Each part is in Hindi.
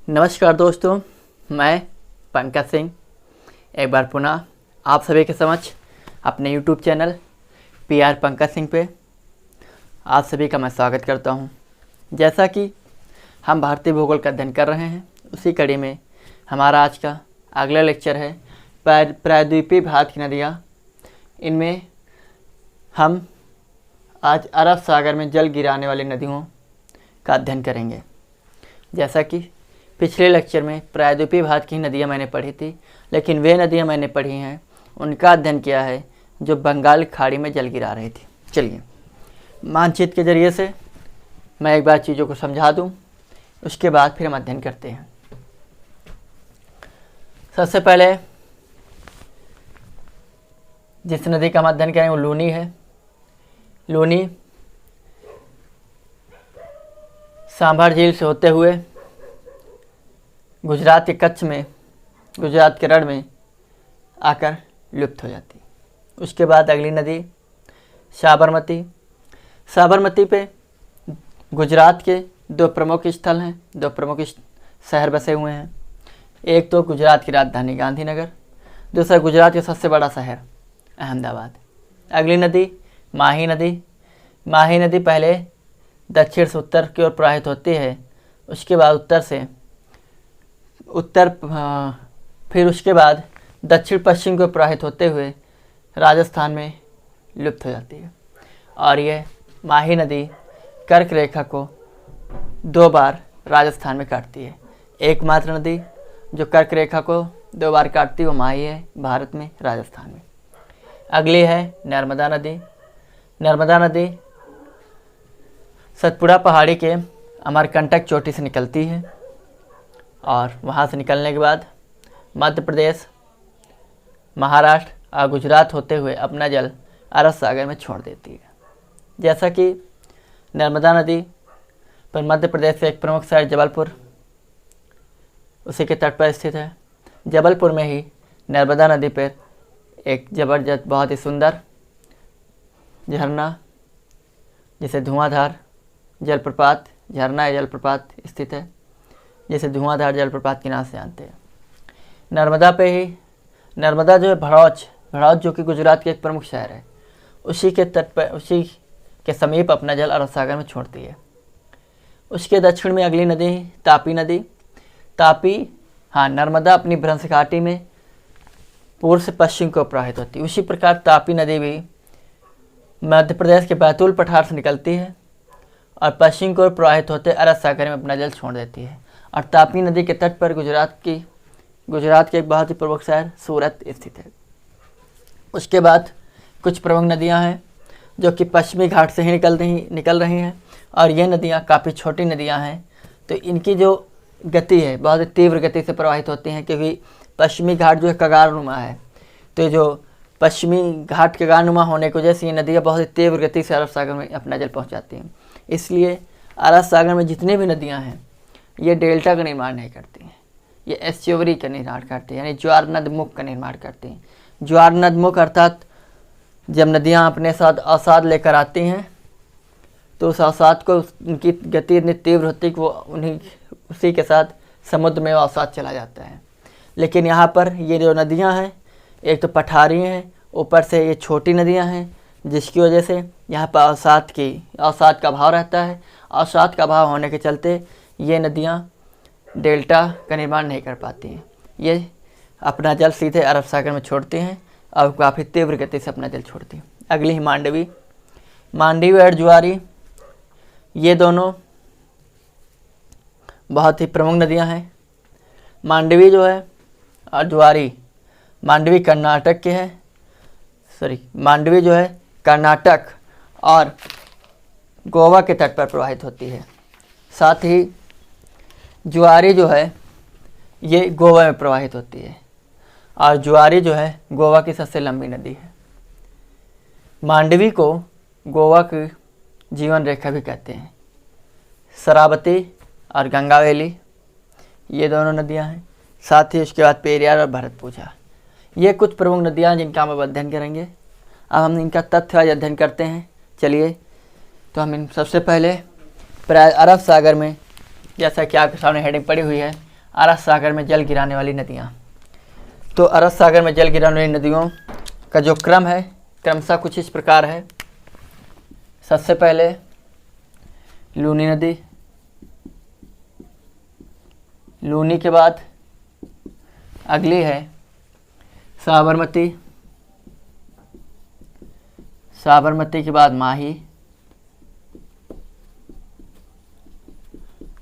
नमस्कार दोस्तों, मैं पंकज सिंह एक बार पुनः आप सभी के समक्ष अपने YouTube channel PR Pankaj Singh पे आप सभी का मैं स्वागत करता हूं। जैसा कि हम भारतीय भूगोल का अध्ययन कर रहे हैं, उसी कड़ी में हमारा आज का अगला लेक्चर है प्रायद्वीपीय भारत की नदियाँ। इनमें हम आज अरब सागर में जल गिराने वाली नदियों का अध्ययन करेंगे। जैसा कि पिछले लेक्चर में प्रायद्वीपीय भारत की नदियाँ मैंने पढ़ी थी, लेकिन वे नदियाँ मैंने पढ़ी हैं उनका अध्ययन किया है जो बंगाल खाड़ी में जल गिरा रही थी। चलिए मानचित्र के ज़रिए से मैं एक बार चीज़ों को समझा दूं, उसके बाद फिर हम अध्ययन करते हैं। सबसे पहले जिस नदी का हम अध्ययन करेंगे वो लूनी है। लूनी सांभर झील से होते हुए गुजरात के कच्छ में, गुजरात के रण में आकर लुप्त हो जाती। उसके बाद अगली नदी साबरमती। साबरमती पे गुजरात के दो प्रमुख स्थल हैं, दो प्रमुख शहर बसे हुए हैं। एक तो गुजरात की राजधानी गांधीनगर, दूसरा गुजरात का सबसे बड़ा शहर अहमदाबाद। अगली नदी माही नदी। माही नदी पहले दक्षिण से उत्तर की ओर प्रवाहित होती है, उसके बाद फिर उसके बाद दक्षिण पश्चिम को प्रवाहित होते हुए राजस्थान में लुप्त हो जाती है। और यह माही नदी कर्क रेखा को दो बार राजस्थान में काटती है। एकमात्र नदी जो कर्क रेखा को दो बार काटती है वो माही है, भारत में, राजस्थान में। अगली है नर्मदा नदी। नर्मदा नदी सतपुड़ा पहाड़ी के अमरकंटक चोटी से निकलती है और वहाँ से निकलने के बाद मध्य प्रदेश, महाराष्ट्र और गुजरात होते हुए अपना जल अरब सागर में छोड़ देती है। जैसा कि नर्मदा नदी पर मध्य प्रदेश से एक प्रमुख शहर जबलपुर उसी के तट पर स्थित है। जबलपुर में ही नर्मदा नदी पर एक ज़बरदस्त बहुत ही सुंदर झरना जिसे धुआंधार जलप्रपात, झरना या जलप्रपात स्थित है, जिसे धुआंधार जलप्रपात के नाम से जानते हैं। नर्मदा पे ही नर्मदा जो है भड़ौच जो कि गुजरात के एक प्रमुख शहर है, उसी के तट पर, उसी के समीप अपना जल अरब सागर में छोड़ती है। उसके दक्षिण में अगली नदी तापी नदी। नर्मदा अपनी भ्रंश घाटी में पूर्व से पश्चिम को प्रवाहित होती है। उसी प्रकार तापी नदी भी मध्य प्रदेश के बैतूल पठार से निकलती है और पश्चिम को प्रवाहित होते अरब सागर में अपना जल छोड़ देती है। और तापी नदी के तट पर गुजरात के एक बहुत ही प्रमुख शहर सूरत स्थित है। उसके बाद कुछ प्रमुख नदियां हैं जो कि पश्चिमी घाट से ही निकल रही हैं और ये नदियां काफ़ी छोटी नदियां हैं, तो इनकी जो गति है बहुत ही तीव्र गति से प्रवाहित होती हैं, क्योंकि पश्चिमी घाट जो है कगारनुमा है। तो जो पश्चिमी घाट कगारनुमा होने की वजह से ये नदियाँ बहुत ही तीव्र गति से अरब सागर में अपना जल पहुँचाती हैं। इसलिए अरब सागर में जितनी भी नदियाँ हैं ये डेल्टा का निर्माण नहीं करती हैं, ये एस्च्युरी का निर्माण करती हैं, यानी ज्वार नदमुख का निर्माण करती हैं। ज्वार नदमुख अर्थात जब नदियाँ अपने साथ अवसाद लेकर आती हैं तो उस अवसाद को, उनकी गति इतनी तीव्र होती है कि वो उसी के साथ समुद्र में अवसाद चला जाता है। लेकिन यहाँ पर ये जो नदियाँ हैं एक तो पठारी हैं, ऊपर से ये छोटी नदियाँ हैं, जिसकी वजह से यहाँ पर अवसाद का भाव रहता है। अवसाद का भाव होने के चलते ये नदियाँ डेल्टा का निर्माण नहीं कर पाती हैं, ये अपना जल सीधे अरब सागर में छोड़ती हैं और काफ़ी तीव्र गति से अपना जल छोड़ती हैं। अगली है मांडवी और ज्वारी। ये दोनों बहुत ही प्रमुख नदियाँ हैं। मांडवी जो है और ज्वारी, मांडवी जो है कर्नाटक और गोवा के तट पर प्रवाहित होती है। साथ ही ज्वारी जो है ये गोवा में प्रवाहित होती है और ज्वारी जो है गोवा की सबसे लंबी नदी है। मांडवी को गोवा की जीवन रेखा भी कहते हैं। शरावती और गंगावेली ये दोनों नदियां हैं। साथ ही उसके बाद पेरियार और भरतपुझा, ये कुछ प्रमुख नदियां जिनका हम अब अध्ययन करेंगे। अब हम इनका तथ्य अध्ययन करते हैं। चलिए, तो हम इन सबसे पहले अरब सागर में, जैसा कि आपके सामने हेडिंग पड़ी हुई है, अरब सागर में जल गिराने वाली नदियाँ। तो अरब सागर में जल गिराने वाली नदियों का जो क्रम है क्रमशः कुछ इस प्रकार है। सबसे पहले लूनी नदी, लूनी के बाद अगली है साबरमती, साबरमती के बाद माही,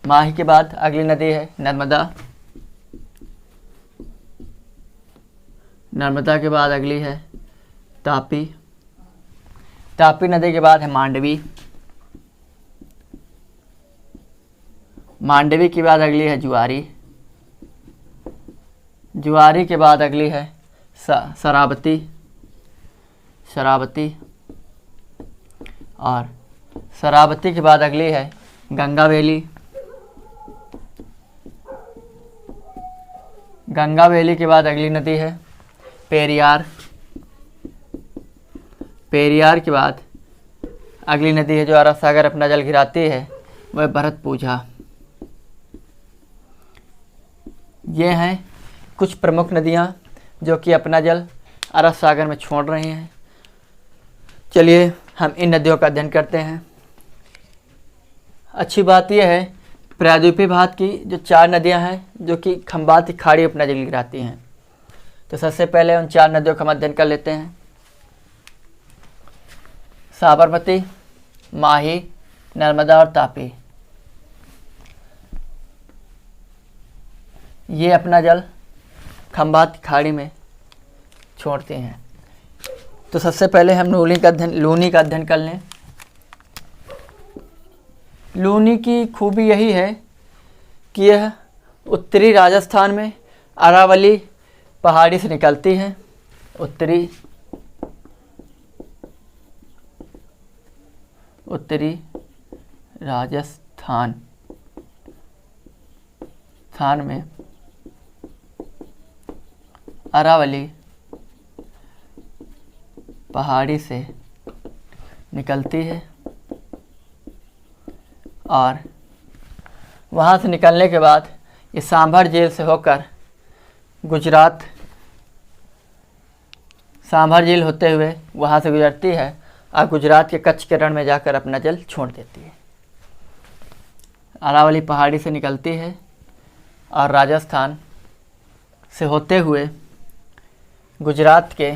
माही के बाद अगली नदी है नर्मदा, नर्मदा के बाद अगली है तापी, तापी नदी के बाद है मांडवी, मांडवी के बाद अगली है जुआरी, जुआरी के बाद अगली है शरावती, शरावती, और शरावती के बाद अगली है गंगावेली, गंगावेली के बाद अगली नदी है पेरियार, पेरियार के बाद अगली नदी है जो अरब सागर अपना जल गिराती है वह भरतपुझा। ये हैं कुछ प्रमुख नदियाँ जो कि अपना जल अरब सागर में छोड़ रही हैं। चलिए हम इन नदियों का अध्ययन करते हैं। अच्छी बात यह है प्रायद्वीपीय भाग की जो 4 नदियां हैं जो कि खंबात की खाड़ी अपना जल गिराती हैं। तो सबसे पहले उन 4 नदियों का हम अध्ययन कर लेते हैं। साबरमती, माही, नर्मदा और तापी, ये अपना जल खंबात की खाड़ी में छोड़ते हैं। तो सबसे पहले हम लूनी का अध्ययन कर लें। लूनी की खूबी यही है कि यह उत्तरी राजस्थान में अरावली पहाड़ी से निकलती है। उत्तरी राजस्थान में अरावली पहाड़ी से निकलती है और वहाँ से निकलने के बाद ये सांभर झील से होकर गुजरात, सांभर झील होते हुए वहाँ से गुजरती है और गुजरात के कच्छ के रण में जाकर अपना जल छोड़ देती है। अरावली पहाड़ी से निकलती है और राजस्थान से होते हुए गुजरात के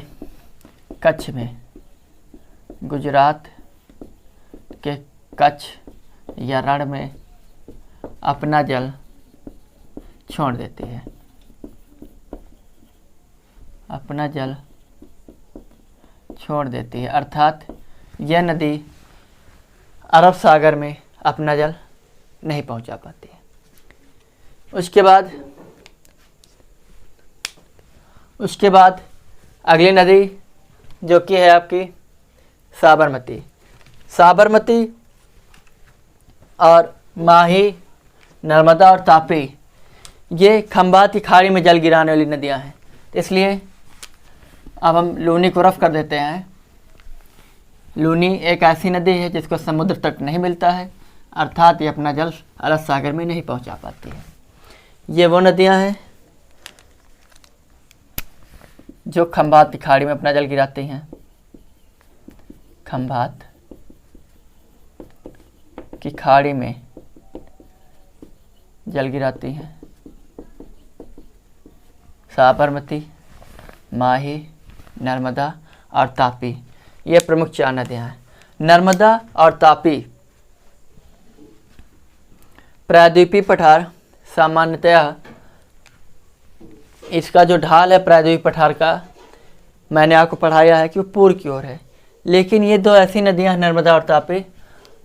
कच्छ में, गुजरात के कच्छ या रण में अपना जल छोड़ देती है, अपना जल छोड़ देती है। अर्थात यह नदी अरब सागर में अपना जल नहीं पहुंचा पाती है। उसके बाद अगली नदी जो कि है आपकी साबरमती। साबरमती और माही, नर्मदा और तापी ये खंबात की खाड़ी में जल गिराने वाली नदियां हैं। इसलिए अब हम लूनी को रफ कर देते हैं। लूनी एक ऐसी नदी है जिसको समुद्र तट नहीं मिलता है, अर्थात ये अपना जल अरब सागर में नहीं पहुंचा पाती है। ये वो नदियां हैं जो खंबात की खाड़ी में अपना जल गिराती हैं। खंबात की खाड़ी में जल गिराती हैं। साबरमती, माही, नर्मदा और तापी ये प्रमुख 4 नदियां हैं। नर्मदा और तापी प्रायद्वीपीय पठार सामान्यतया इसका जो ढाल है प्रायद्वीपीय पठार का मैंने आपको पढ़ाया है कि वो पूर्व की ओर है। लेकिन ये 2 ऐसी नदियां हैं नर्मदा और तापी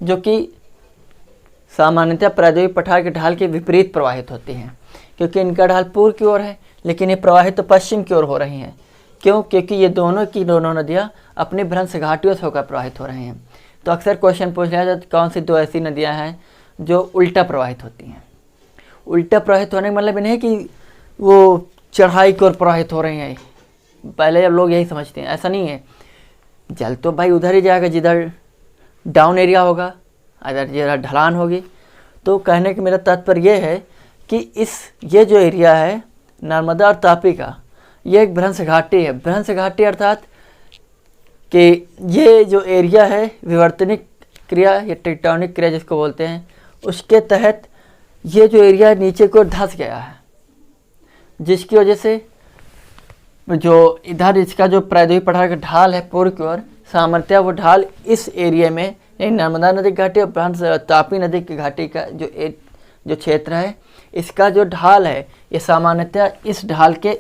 जो कि सामान्यतः प्रायद्वीपीय पठार के ढाल के विपरीत प्रवाहित होती हैं, क्योंकि इनका ढाल पूर्व की ओर है लेकिन ये प्रवाहित तो पश्चिम की ओर हो रही हैं। क्यों? क्योंकि ये दोनों नदियाँ अपने भ्रंश घाटियों से होकर प्रवाहित हो रही हैं। तो अक्सर क्वेश्चन पूछ लिया जाता है कौन सी 2 ऐसी नदियाँ हैं जो उल्टा प्रवाहित होती हैं। उल्टा प्रवाहित होने का मतलब नहीं कि वो चढ़ाई की ओर प्रवाहित हो रही हैं। पहले अब लोग यही समझते हैं, ऐसा नहीं है। जल तो भाई उधर ही जाएगा जिधर डाउन एरिया होगा, अगर जिधर ढलान होगी। तो कहने का मेरा तात्पर्य यह है कि ये जो एरिया है नर्मदा और तापी का, ये एक भ्रंश घाटी है। भ्रंश घाटी अर्थात कि ये जो एरिया है विवर्तनिक क्रिया या टेक्टोनिक क्रिया जिसको बोलते हैं, उसके तहत ये जो एरिया नीचे को धंस गया है, जिसकी वजह से जो इधर इसका जो प्रायद्वीप पठार का ढाल है पूर्व की ओर, सामान्यतः वो ढाल इस एरिया में नर्मदा नदी घाटी और भ्रंश तापी नदी की घाटी का जो क्षेत्र है, इसका जो ढाल है ये सामान्यतः इस ढाल के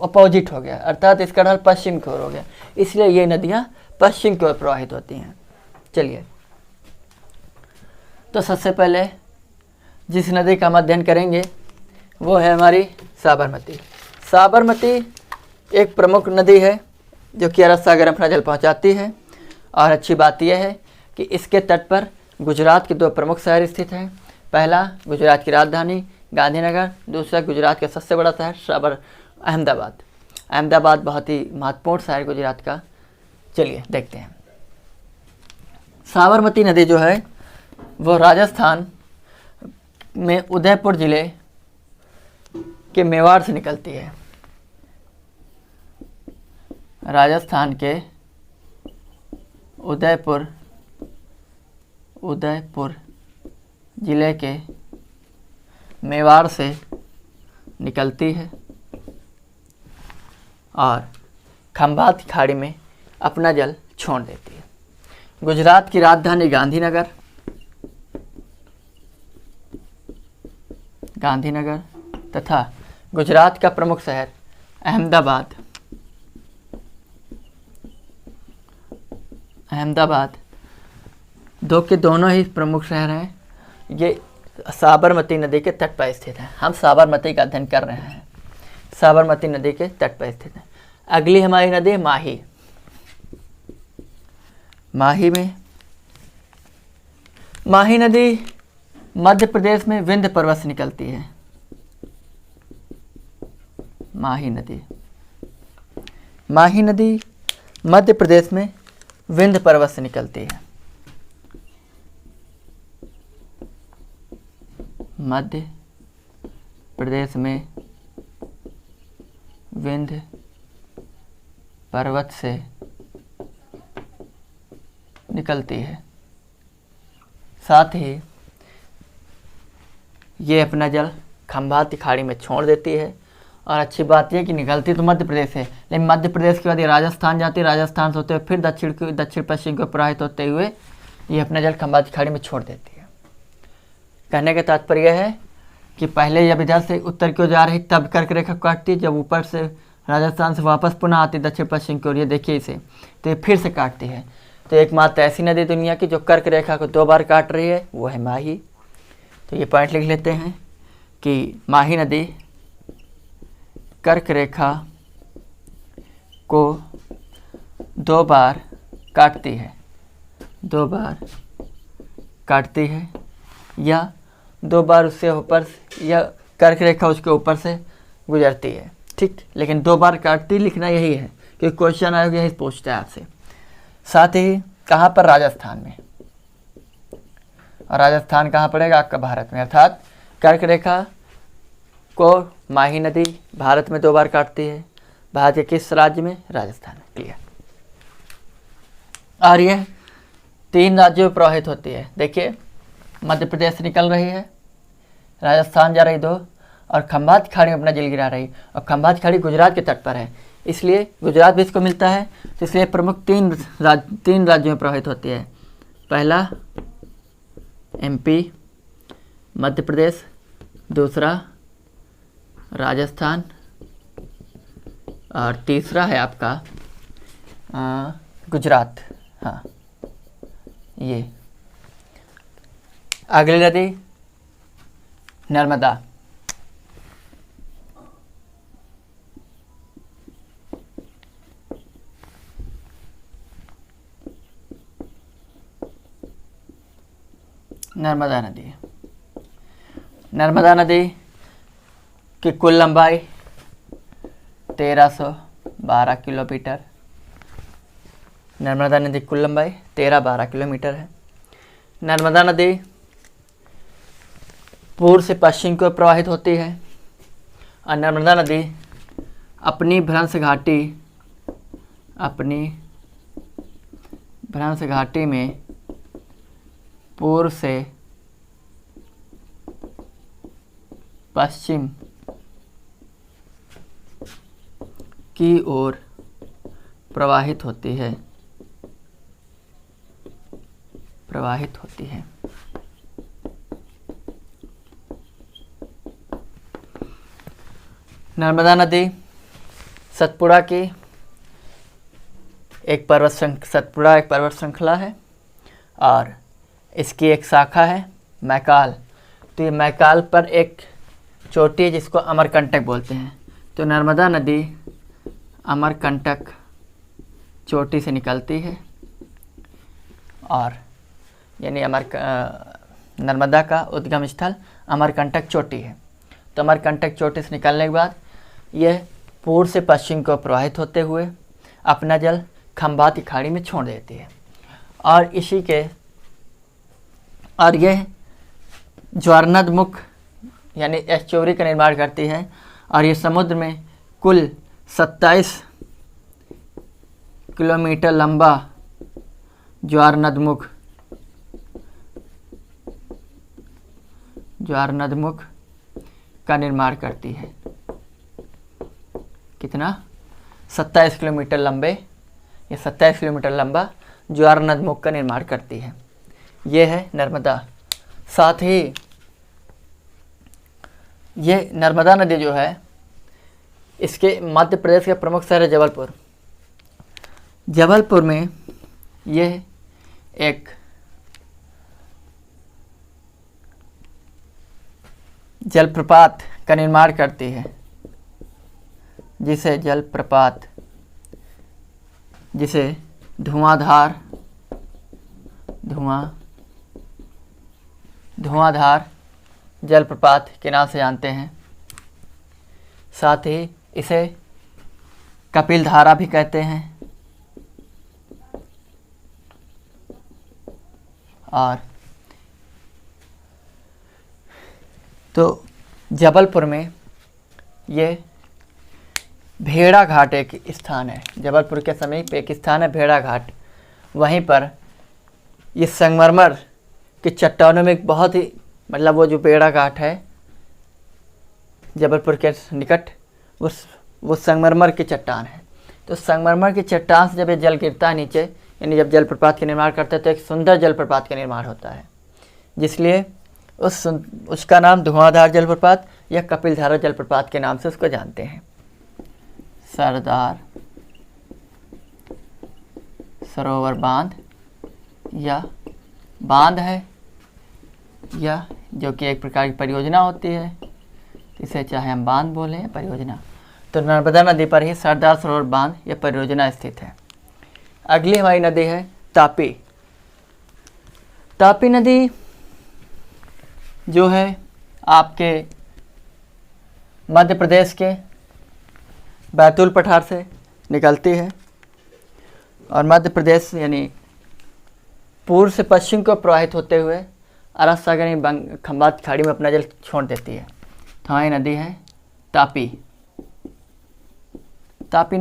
अपोजिट हो गया, अर्थात इसका ढाल पश्चिम की ओर हो गया, इसलिए ये नदियाँ पश्चिम की ओर प्रवाहित होती हैं। चलिए, तो सबसे पहले जिस नदी का हम अध्ययन करेंगे वो है हमारी साबरमती। साबरमती एक प्रमुख नदी है जो कि अरब सागर में अपना जल पहुंचाती है, और अच्छी बात यह है कि इसके तट पर गुजरात के 2 प्रमुख शहर स्थित हैं। पहला गुजरात की राजधानी गांधीनगर, दूसरा गुजरात का सबसे बड़ा शहर अहमदाबाद। अहमदाबाद बहुत ही महत्वपूर्ण शहर गुजरात का। चलिए देखते हैं। साबरमती नदी जो है वो राजस्थान में उदयपुर जिले के मेवाड़ से निकलती है। राजस्थान के उदयपुर जिले के मेवाड़ से निकलती है और खंभात की खाड़ी में अपना जल छोड़ देती है। गुजरात की राजधानी गांधीनगर तथा गुजरात का प्रमुख शहर अहमदाबाद दोनों ही प्रमुख शहर हैं। ये साबरमती नदी के तट पर स्थित है। हम साबरमती का अध्ययन कर रहे हैं, साबरमती नदी के तट पर स्थित है। अगली हमारी नदी माही। माही नदी मध्य प्रदेश में विंध्य पर्वत से निकलती है। माही नदी मध्य प्रदेश में विंध्य पर्वत से निकलती है। मध्य प्रदेश में विंध्य पर्वत से निकलती है। साथ ही ये अपना जल खंभात की खाड़ी में छोड़ देती है। और अच्छी बात यह कि निकलती तो मध्य प्रदेश है, लेकिन मध्य प्रदेश के बाद ये राजस्थान जाती है, राजस्थान से होते हुए फिर दक्षिण पश्चिम को प्रवाहित होते हुए ये अपना जल खंभात की खाड़ी में छोड़ देती है। कहने का तात्पर्य है कि पहले जब इधर से उत्तर की ओर जा रही तब कर्क रेखा काटती, जब ऊपर से राजस्थान से वापस पुनः आती दक्षिण पश्चिम की ओर, ये देखिए इसे, तो ये फिर से काटती है। तो एकमात्र ऐसी नदी दुनिया की जो कर्क रेखा को 2 बार काट रही है वो है माही। तो ये पॉइंट लिख लेते हैं कि माही नदी कर्क रेखा को 2 बार काटती है, 2 बार काटती है, या 2 बार उससे ऊपर, या कर्क रेखा उसके ऊपर से गुजरती है। ठीक, लेकिन 2 बार काटती लिखना यही है क्योंकि क्वेश्चन आयोग यही पूछता है आपसे। साथ ही कहाँ पर? राजस्थान में। और राजस्थान कहाँ पड़ेगा? आपका भारत में। अर्थात कर्क रेखा को माही नदी भारत में 2 बार काटती है। भारत के किस राज्य में? राजस्थान में। क्लियर। और यह 3 राज्यों में प्रवाहित होती है। देखिए, मध्य प्रदेश से निकल रही है, राजस्थान जा रही 2, और खंभात की खाड़ी में अपना जल गिरा रही। और खंभात की खाड़ी गुजरात के तट पर है, इसलिए गुजरात भी इसको मिलता है। तो इसलिए प्रमुख 3 राज्यों में प्रवाहित होती है। पहला MP, मध्य प्रदेश, दूसरा राजस्थान, और तीसरा है आपका गुजरात। हाँ, ये अगली नदी नर्मदा। नर्मदा नदी की कुल लंबाई 1312 किलोमीटर। नर्मदा नदी की कुल लंबाई 1312 किलोमीटर है। नर्मदा नदी पूर्व से पश्चिम की ओर प्रवाहित होती है। और नर्मदा नदी अपनी भ्रंश घाटी में पूर्व से पश्चिम की ओर प्रवाहित होती है। नर्मदा नदी सतपुड़ा एक पर्वत श्रृंखला है और इसकी एक शाखा है मैकाल। तो ये मैकाल पर एक चोटी है जिसको अमरकंटक बोलते हैं। तो नर्मदा नदी अमरकंटक चोटी से निकलती है और यानी नर्मदा का उद्गम स्थल अमरकंटक चोटी है। तो अमरकंटक चोटी से निकलने के बाद यह पूर्व से पश्चिम को प्रवाहित होते हुए अपना जल खंभात की खाड़ी में छोड़ देती है और यह ज्वारनदमुख यानी एस्चुरी का निर्माण करती है। और ये समुद्र में कुल 27 किलोमीटर लंबा ज्वारनदमुख का निर्माण करती है। कितना? 27 किलोमीटर लंबे, ये 27 किलोमीटर लंबा ज्वारनदमुख का निर्माण करती है। ये है नर्मदा। साथ ही ये नर्मदा नदी जो है इसके मध्य प्रदेश के प्रमुख शहर है जबलपुर में यह एक जलप्रपात का निर्माण करती है जिसे धुआंधार जलप्रपात के नाम से जानते हैं। साथ ही इसे कपिल धारा भी कहते हैं। और तो जबलपुर में ये भेड़ा घाट एक स्थान है। जबलपुर के समीप एक स्थान है भेड़ा घाट। वहीं पर ये संगमरमर की चट्टानों में एक बहुत ही वो जो भेड़ा घाट है जबलपुर के निकट वो संगमरमर की चट्टान है। तो संगमरमर की चट्टान से जब ये जल गिरता है नीचे, यानी जब जलप्रपात का निर्माण करते हैं तो एक सुंदर जलप्रपात का निर्माण होता है, जिसलिए उसका नाम धुआंधार जलप्रपात या कपिलधारा जलप्रपात के नाम से उसको जानते हैं। सरदार सरोवर बांध या बांध है, या जो कि एक प्रकार की परियोजना होती है, इसे चाहे हम बांध बोलें या परियोजना। तो नर्मदा नदी पर ही सरदार सरोवर बांध या परियोजना स्थित है। अगली हमारी नदी है तापी। तापी नदी जो है आपके मध्य प्रदेश के बैतूल पठार से निकलती है और मध्य प्रदेश यानी पूर्व से पश्चिम को प्रवाहित होते हुए अरब सागर यानी खंभात खाड़ी में अपना जल छोड़ देती है। तो हमारी नदी है तापी। तापी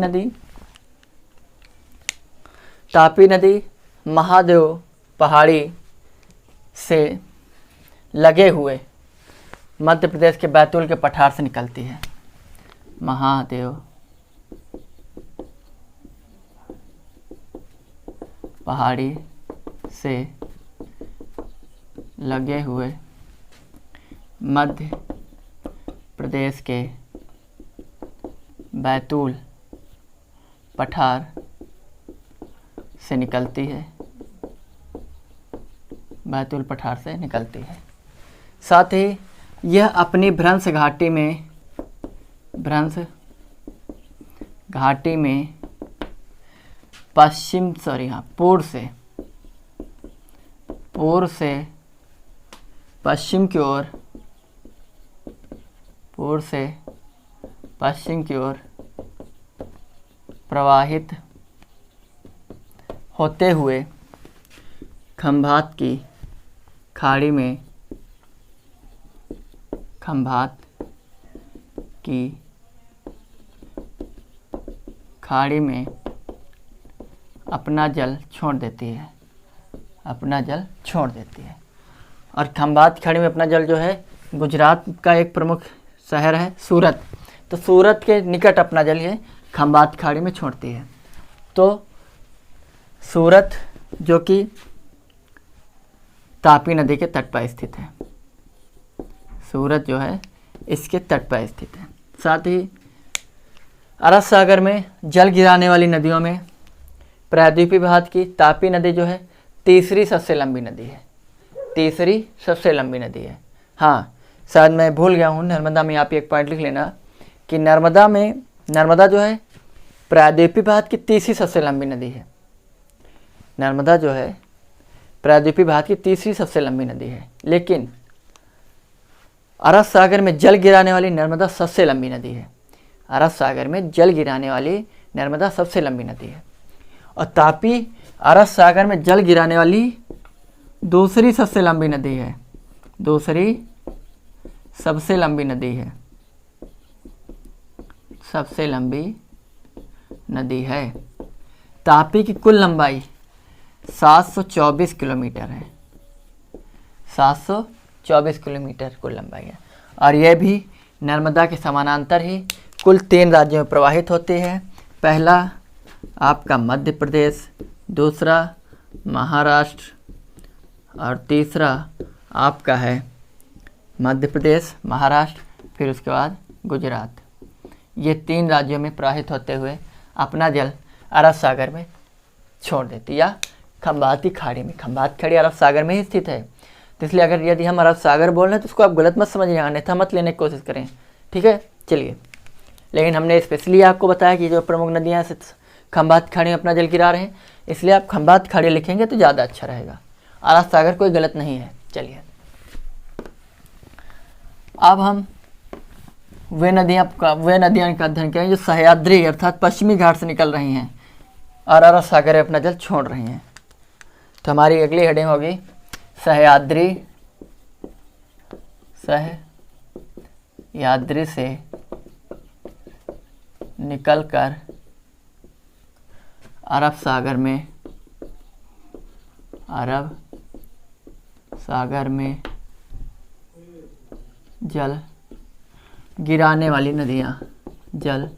नदी महादेव पहाड़ी से लगे हुए मध्य प्रदेश के बैतूल के पठार से निकलती है। महादेव पहाड़ी से लगे हुए मध्य प्रदेश के बैतूल पठार से निकलती है। साथ ही यह अपनी भ्रंश घाटी में पूर्व से पश्चिम की ओर प्रवाहित होते हुए खंभात की खाड़ी में खंभात की खाड़ी में अपना जल छोड़ देती है, अपना जल छोड़ देती है। और खंभात खाड़ी में अपना जल जो है गुजरात का एक प्रमुख शहर है सूरत, तो सूरत के निकट अपना जल ये खंभात खाड़ी में छोड़ती है। तो सूरत जो कि तापी नदी के तट पर स्थित है, सूरत जो है इसके तट पर स्थित है। साथ ही अरब सागर में जल गिराने वाली नदियों में प्रायद्वीपीय भाग की तापी नदी जो है तीसरी सबसे लंबी नदी है, तीसरी सबसे लंबी नदी है। हाँ, शायद मैं भूल गया हूँ, नर्मदा में आप एक पॉइंट लिख लेना कि नर्मदा जो है प्रायद्वीपीय भाग की तीसरी सबसे लंबी नदी है। नर्मदा जो है प्रायद्वीपीय भाग की तीसरी सबसे लंबी नदी है, लेकिन अरब सागर में जल गिराने वाली नर्मदा सबसे लंबी नदी है। अरब सागर में जल गिराने वाली नर्मदा सबसे लंबी नदी है। और तापी अरब सागर में जल गिराने वाली दूसरी सबसे लंबी नदी है, दूसरी सबसे लंबी नदी है, सबसे लंबी नदी है। तापी की कुल लंबाई 724 किलोमीटर है, 724 किलोमीटर कुल लंबाई है। और यह भी नर्मदा के समानांतर ही कुल 3 राज्यों में प्रवाहित होती है। पहला आपका मध्य प्रदेश, दूसरा महाराष्ट्र और तीसरा आपका है मध्य प्रदेश, महाराष्ट्र, फिर उसके बाद गुजरात। ये 3 राज्यों में प्रवाहित होते हुए अपना जल अरब सागर में छोड़ देती या खंभाती खाड़ी में। खंभात खाड़ी अरब सागर में ही स्थित है, तो इसलिए अगर यदि हम अरब सागर बोल रहे हैं तो उसको आप गलत मत समझिए, अन्यथा मत लेने की कोशिश करें, ठीक है। चलिए, लेकिन हमने स्पेशली आपको बताया कि जो प्रमुख नदियाँ खंभात खाड़ी में अपना जल गिरा रहे हैं, इसलिए आप खंभात खाड़ी लिखेंगे तो ज़्यादा अच्छा रहेगा। अरब सागर कोई गलत नहीं है। चलिए, अब हम वे नदियाँ का अध्ययन करें जो सह्याद्री अर्थात पश्चिमी घाट से निकल रही हैं और अरब सागर में अपना जल छोड़ रही हैं। तो हमारी अगली हेडिंग होगी सह्याद्री से निकलकर अरब सागर में जल गिराने वाली नदियाँ, जल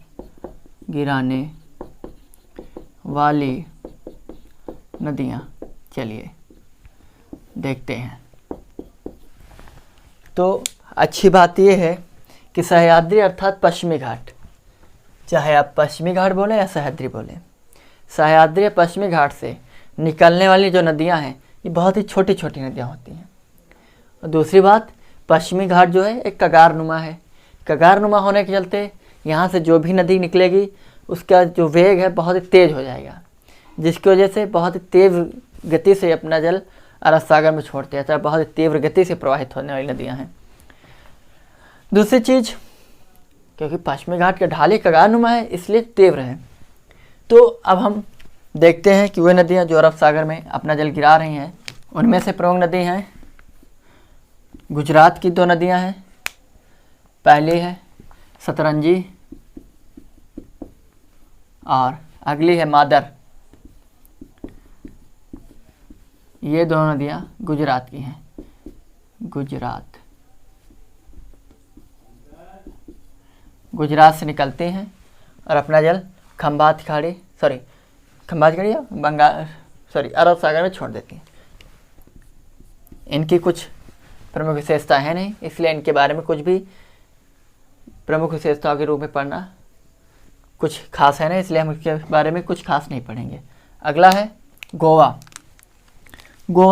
गिराने वाली नदियाँ। चलिए देखते हैं। तो अच्छी बात यह है कि सह्याद्री अर्थात पश्चिमी घाट, चाहे आप पश्चिमी घाट बोलें या सह्याद्री बोलें, सह्याद्री या पश्चिमी घाट से निकलने वाली जो नदियां हैं ये बहुत ही छोटी छोटी नदियां होती हैं। और दूसरी बात, पश्चिमी घाट जो है एक कगारनुमा है। कगारनुमा होने के चलते यहाँ से जो भी नदी निकलेगी उसका जो वेग है बहुत ही तेज़ हो जाएगा, जिसकी वजह से बहुत ही तेज़ गति से अपना जल अरब सागर में छोड़ते हैं। तो बहुत ही तीव्र गति से प्रवाहित होने वाली नदियाँ हैं। दूसरी चीज़, क्योंकि पश्चिमी घाट के ढाली कगारनुमा है इसलिए तीव्र है। तो अब हम देखते हैं कि वे नदियाँ जो अरब सागर में अपना जल गिरा रही हैं, उनमें से प्रमुख नदी हैं गुजरात की 2 नदियाँ हैं। पहली है सतरंजी और अगली है मादर। ये दोनों नदियाँ गुजरात की हैं। गुजरात से निकलते हैं और अपना जल खंभात खाड़ी अरब सागर में छोड़ देती हैं। इनकी कुछ प्रमुख विशेषता है नहीं, इसलिए इनके बारे में कुछ भी प्रमुख विशेषताओं के रूप में पढ़ना कुछ खास है नहीं, इसलिए हम इसके बारे में कुछ खास नहीं पढ़ेंगे। अगला है गोवा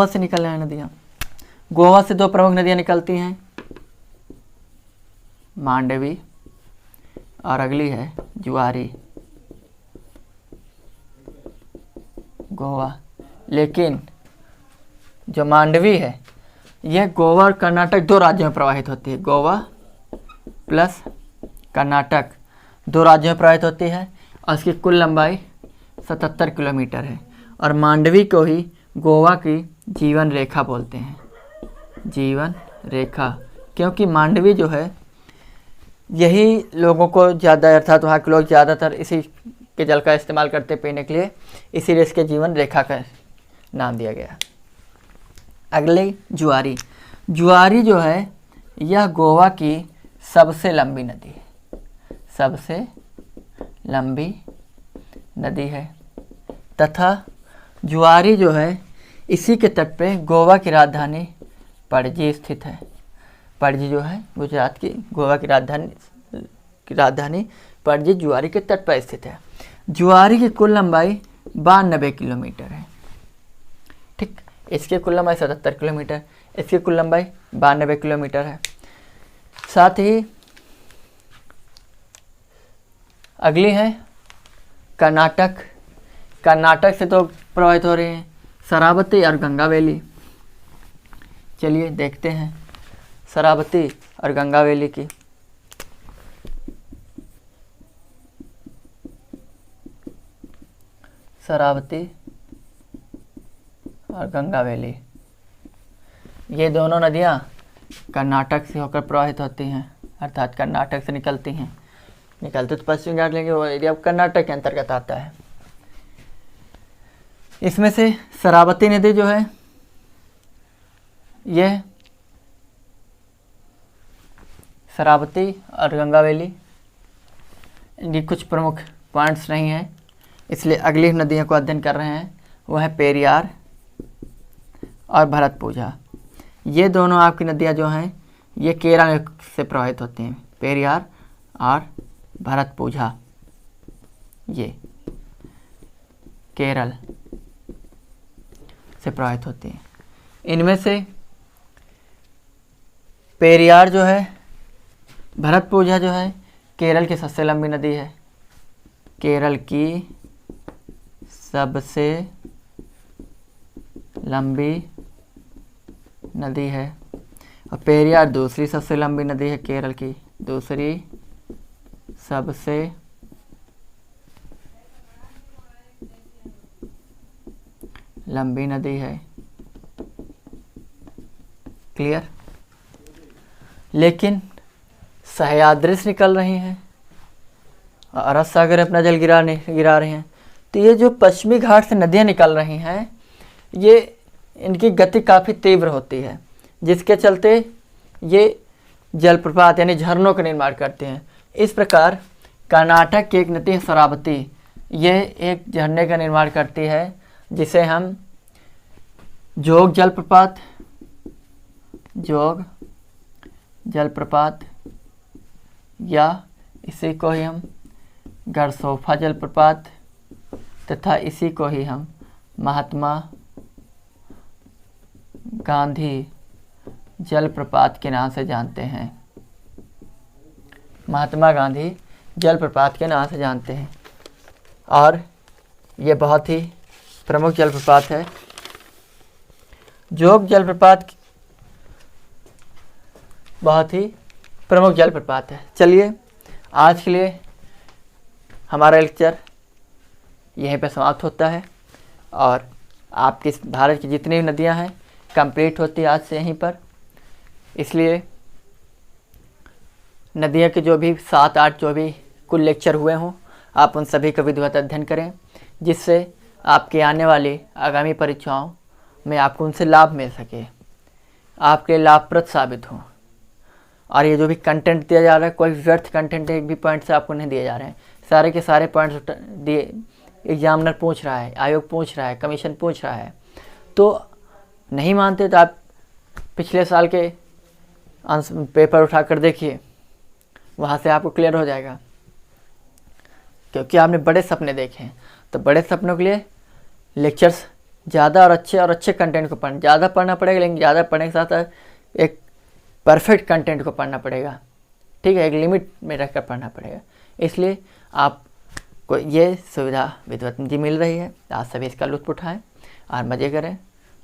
से निकलने वाली नदियाँ। गोवा से 2 प्रमुख नदियाँ निकलती हैं, मांडवी और अगली है जुआरी। गोवा, लेकिन जो मांडवी है यह गोवा और कर्नाटक 2 राज्यों में प्रवाहित होती है। गोवा प्लस कर्नाटक 2 राज्यों में प्रवाहित होती है और इसकी कुल लंबाई 77 किलोमीटर है। और मांडवी को ही गोवा की जीवन रेखा बोलते हैं। जीवन रेखा क्योंकि मांडवी जो है यही लोगों को ज़्यादा, अर्थात वहाँ के लोग ज़्यादातर इसी के जल का इस्तेमाल करते पीने के लिए, इसीलिए इसके जीवन रेखा का नाम दिया गया। अगले जुआरी। जुआरी जो है यह गोवा की सबसे लंबी नदी है, सबसे लंबी नदी है तथा जुआरी जो है इसी के तट पे गोवा की राजधानी पणजी स्थित है। पणजी जो है गुजरात की गोवा की राजधानी पणजी जुआरी के तट पर स्थित है। जुआरी की कुल लंबाई 92 किलोमीटर है। ठीक, इसकी कुल लंबाई 77 किलोमीटर, इसकी कुल लंबाई 92 किलोमीटर है। साथ ही अगली है कर्नाटक। कर्नाटक से तो प्रभावित हो रहे हैं शरावती और गंगा वैली। चलिए देखते हैं शरावती और गंगा वैली की। शरावती और गंगा वैली, ये दोनों नदियाँ कर्नाटक से होकर प्रवाहित होती हैं, अर्थात कर्नाटक से निकलते तो पश्चिम घाट, लेकिन वो एरिया कर्नाटक के अंतर्गत आता है। इसमें से शरावती नदी जो है यह शरावती और गंगा वैली, इनकी कुछ प्रमुख पॉइंट्स नहीं हैं, इसलिए अगली नदियों को अध्ययन कर रहे हैं। वो है पेरियार और भरतपुझा। ये दोनों आपकी नदियाँ जो हैं ये केरल से प्रभावित होती हैं। पेरियार और भरतपुझा ये केरल से प्रभावित होती हैं। इनमें से पेरियार जो है, भरतपुझा जो है केरल की सबसे लंबी नदी है, केरल की सबसे लंबी नदी है। और पेरियार दूसरी सबसे लंबी नदी है, केरल की दूसरी सबसे लंबी नदी है। क्लियर? लेकिन सह्याद्री से निकल रही हैं और अरब सागर अपना जल गिरा रहे हैं, तो ये जो पश्चिमी घाट से नदियाँ निकल रही हैं ये इनकी गति काफ़ी तीव्र होती है, जिसके चलते ये जलप्रपात यानी झरनों का निर्माण करते हैं। इस प्रकार कर्नाटक की एक नदी है शरावती, ये एक झरने का निर्माण करती है जिसे हम जोग जलप्रपात या इसी को ही हम गरसोफा जलप्रपात तथा इसी को ही हम महात्मा गांधी जलप्रपात के नाम से जानते हैं। महात्मा गांधी जलप्रपात के नाम से जानते हैं और ये बहुत ही प्रमुख जलप्रपात है। जोग जलप्रपात बहुत ही प्रमुख जलप्रपात है। चलिए आज के लिए हमारा लेक्चर यहीं पे समाप्त होता है और आपकी भारत की जितनी भी नदियां हैं कंप्लीट होती है आज से यहीं पर। इसलिए नदियों के जो भी 7-8 जो भी कुल लेक्चर हुए हों आप उन सभी का विधिवत अध्ययन करें, जिससे आपके आने वाली आगामी परीक्षाओं में आपको उनसे लाभ मिल सके, आपके लाभप्रद साबित हो। और ये जो भी कंटेंट दिया जा रहा है कोई व्यर्थ कंटेंट एक भी पॉइंट से आपको नहीं दिए जा रहे हैं, सारे के सारे पॉइंट्स दिए एग्जामिनर पूछ रहा है, आयोग पूछ रहा है, कमीशन पूछ रहा है। तो नहीं मानते तो आप पिछले साल के पेपर उठाकर देखिए, वहाँ से आपको क्लियर हो जाएगा। क्योंकि आपने बड़े सपने देखे हैं, तो बड़े सपनों के लिए लेक्चर्स ज़्यादा और अच्छे कंटेंट को ज़्यादा पढ़ना पड़ेगा, लेकिन ज़्यादा पढ़ने के साथ एक परफेक्ट कंटेंट को पढ़ना पड़ेगा। ठीक है, एक लिमिट में रहकर पढ़ना पड़ेगा। इसलिए आपको ये सुविधा विधिवत जी मिल रही है, आप सभी इसका लुत्फ़ उठाएं और मज़े करें।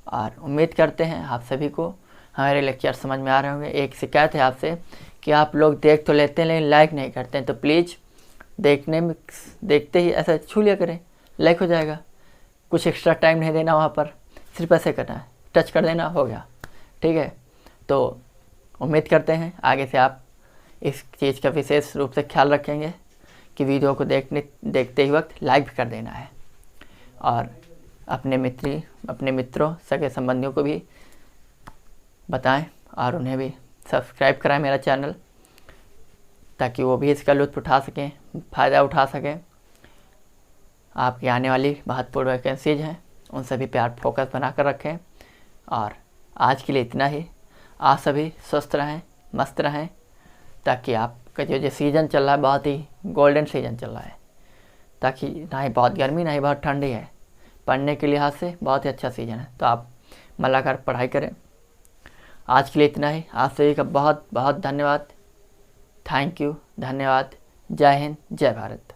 और उम्मीद करते हैं आप सभी को हमारे लेक्चर समझ में आ रहे होंगे। एक शिकायत है आपसे कि आप लोग देख तो लेते हैं लेकिन लाइक नहीं करते हैं, तो प्लीज़ देखते ही ऐसा छू लिया करें, लाइक हो जाएगा। कुछ एक्स्ट्रा टाइम नहीं देना, वहाँ पर सिर्फ ऐसे करना है, टच कर देना, हो गया। ठीक है, तो उम्मीद करते हैं आगे से आप इस चीज़ का विशेष रूप से ख्याल रखेंगे कि वीडियो को देखते ही वक्त लाइक भी कर देना है, और अपने मित्रों सगे संबंधियों को भी बताएं और उन्हें भी सब्सक्राइब कराएं मेरा चैनल, ताकि वो भी इसका लुत्फ़ उठा सकें, फ़ायदा उठा सकें। आपकी आने वाली महत्वपूर्ण वैकेंसीज हैं, उन सभी पे आप फोकस बना कर रखें। और आज के लिए इतना ही। आप सभी स्वस्थ रहें, मस्त रहें, ताकि आपका जो सीज़न चल रहा है बहुत ही गोल्डन सीज़न चल रहा है, ताकि ना ही बहुत गर्मी ना ही बहुत ठंडी है। पढ़ने के लिहाज से बहुत ही अच्छा सीज़न है, तो आप मन लगाकर पढ़ाई करें। आज के लिए इतना ही। आप सभी का बहुत बहुत धन्यवाद। थैंक यू, धन्यवाद। जय हिंद, जय भारत।